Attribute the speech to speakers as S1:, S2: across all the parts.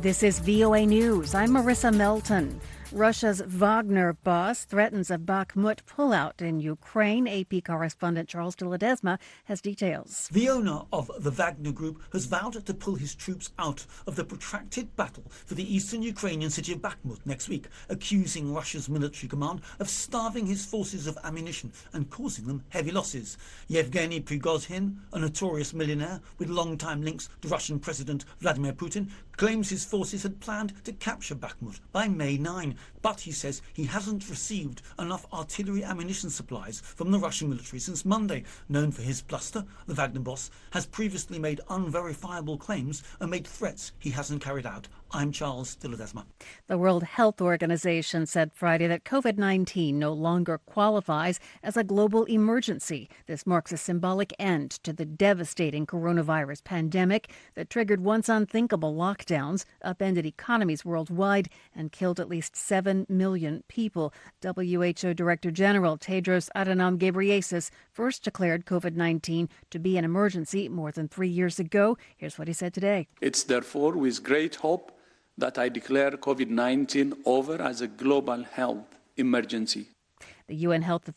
S1: This is VOA News. I'm Marissa Melton. Russia's Wagner boss threatens a Bakhmut pullout in Ukraine. AP correspondent Charles de Ledesma has details.
S2: The owner of the Wagner Group has vowed to pull his troops out of the protracted battle for the eastern Ukrainian city of Bakhmut next week, accusing Russia's military command of starving his forces of ammunition and causing them heavy losses. Yevgeny Prigozhi, a notorious millionaire with long-time links to Russian President Vladimir Putin, claims his forces had planned to capture Bakhmut by May 9, but he says he hasn't received enough artillery ammunition supplies from the Russian military since Monday. Known for his bluster, the Wagner boss has previously made unverifiable claims and made threats he hasn't carried out. I'm Charles de Ledesma.
S1: The World Health Organization said Friday that COVID-19 no longer qualifies as a global emergency. This marks a symbolic end to the devastating coronavirus pandemic that triggered once unthinkable lockdowns, upended economies worldwide, and killed at least 7 million people. WHO Director General Tedros Adhanom Ghebreyesus first declared COVID-19 to be an emergency more than 3 years ago. Here's what he said today.
S3: It's therefore with great hope that I declare COVID-19 over as a global health emergency.
S1: The UN Health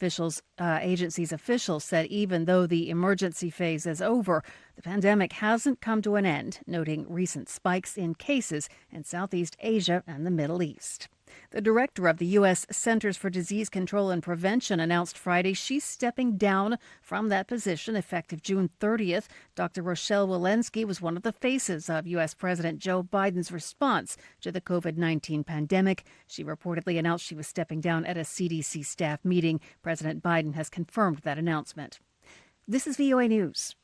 S1: Agency's officials said even though the emergency phase is over, the pandemic hasn't come to an end, noting recent spikes in cases in Southeast Asia and the Middle East. The director of the U.S. Centers for Disease Control and Prevention announced Friday she's stepping down from that position effective June 30th. Dr. Rochelle Walensky was one of the faces of U.S. President Joe Biden's response to the COVID-19 pandemic. She reportedly announced she was stepping down at a CDC staff meeting. President Biden has confirmed that announcement. This is VOA News.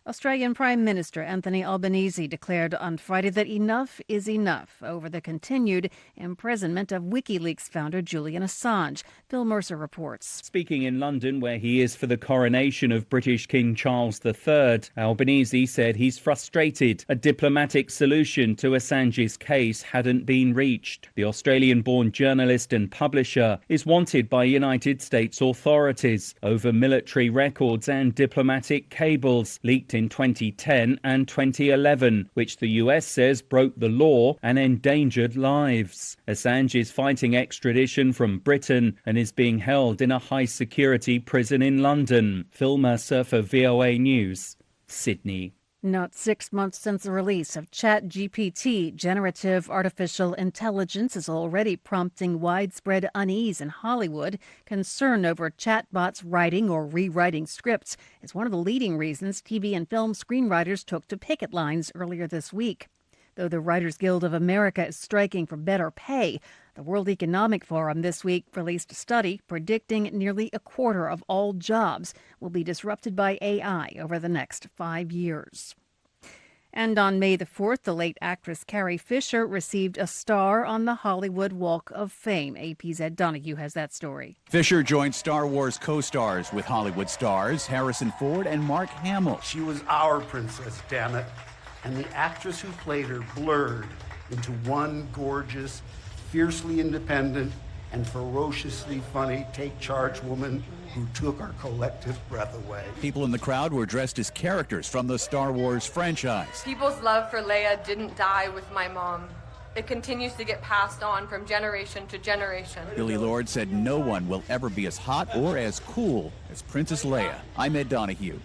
S1: Australian Prime Minister Anthony Albanese declared on Friday that enough is enough over the continued imprisonment of WikiLeaks founder Julian Assange. Phil Mercer reports.
S4: Speaking in London, where he is for the coronation of British King Charles III, Albanese said he's frustrated a diplomatic solution to Assange's case hadn't been reached. The Australian-born journalist and publisher is wanted by United States authorities over military records and diplomatic cables leaked in 2010 and 2011, which the US says broke the law and endangered lives. Assange is fighting extradition from Britain and is being held in a high-security prison in London. Phil Mercer for VOA News, Sydney.
S1: Not 6 months since the release of ChatGPT, generative artificial intelligence is already prompting widespread unease in Hollywood. Concern over chatbots writing or rewriting scripts is one of the leading reasons TV and film screenwriters took to picket lines earlier this week. Though the Writers Guild of America is striking for better pay, the World Economic Forum this week released a study predicting nearly a quarter of all jobs will be disrupted by AI over the next 5 years. And on May the 4th, the late actress Carrie Fisher received a star on the Hollywood Walk of Fame. AP's Ed Donahue has that story.
S5: Fisher joined Star Wars co-stars with Hollywood stars Harrison Ford and Mark Hamill.
S6: She was our princess, damn it. And the actress who played her blurred into one gorgeous, fiercely independent, and ferociously funny take-charge woman who took our collective breath away.
S5: People in the crowd were dressed as characters from the Star Wars franchise.
S7: People's love for Leia didn't die with my mom. It continues to get passed on from generation to generation.
S5: Billy Lord said no one will ever be as hot or as cool as Princess Leia. I'm Ed Donahue.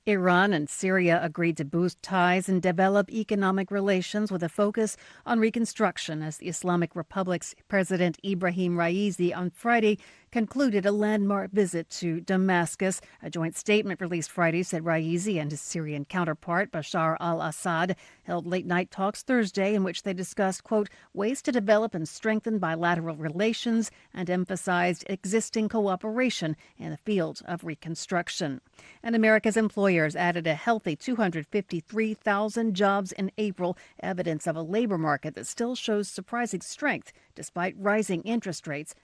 S1: Iran and Syria agreed to boost ties and develop economic relations with a focus on reconstruction as the Islamic Republic's President Ibrahim Raisi on Friday concluded a landmark visit to Damascus. A joint statement released Friday said Raisi and his Syrian counterpart Bashar al-Assad held late-night talks Thursday in which they discussed, quote, ways to develop and strengthen bilateral relations and emphasized existing cooperation in the field of reconstruction. And America's employers added a healthy 253,000 jobs in April, evidence of a labor market that still shows surprising strength despite rising interest rates,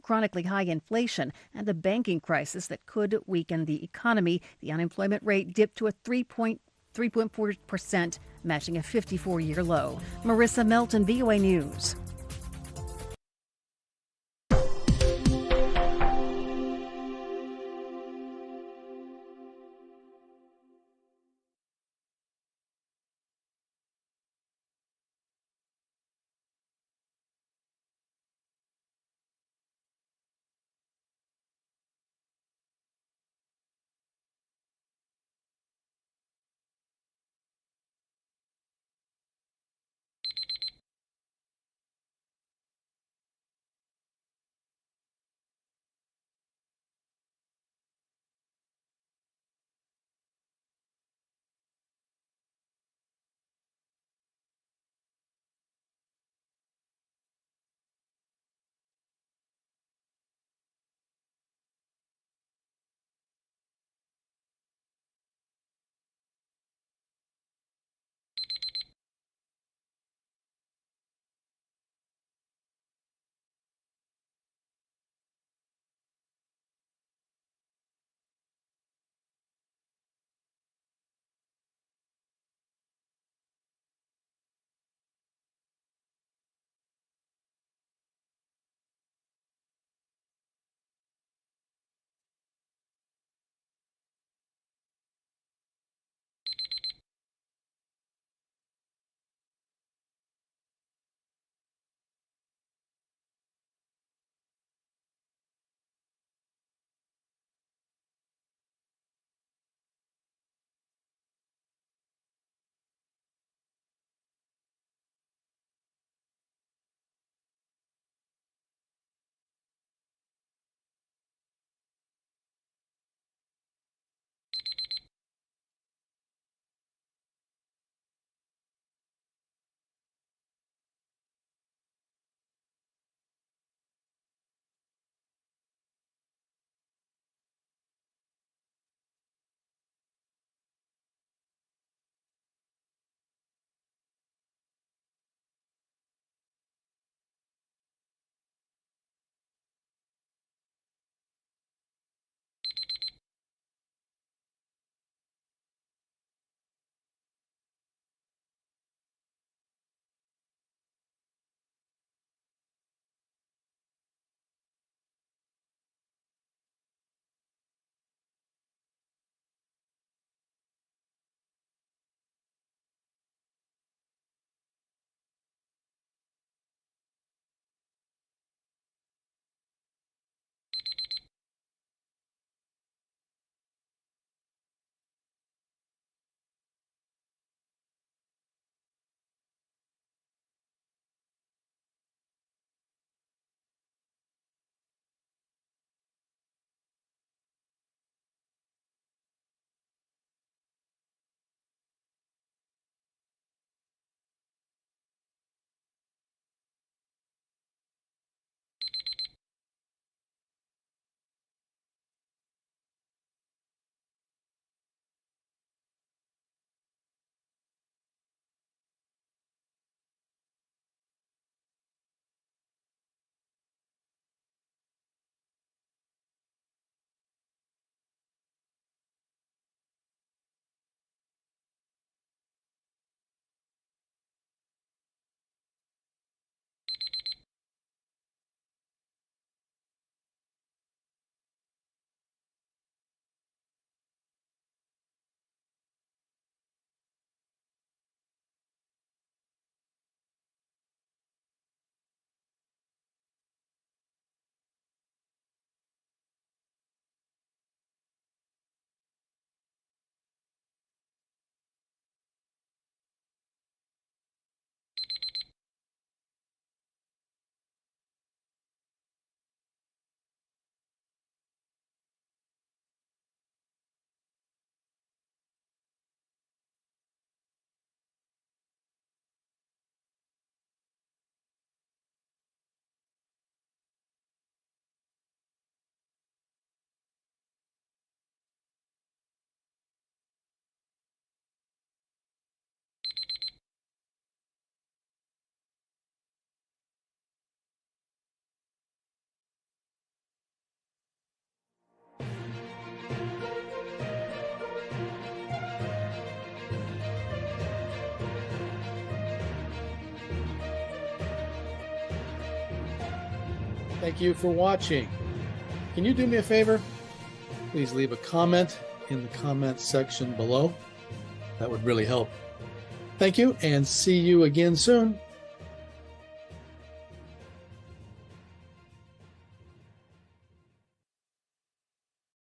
S1: chronically high inflation, and a banking crisis that could weaken the economy. The unemployment rate dipped to a 3.4%, matching a 54-year low. Marissa Melton, VOA News.
S8: Thank you for watching. Can you do me a favor? Please leave a comment in the comment section below. That would really help. Thank you, and see you again soon.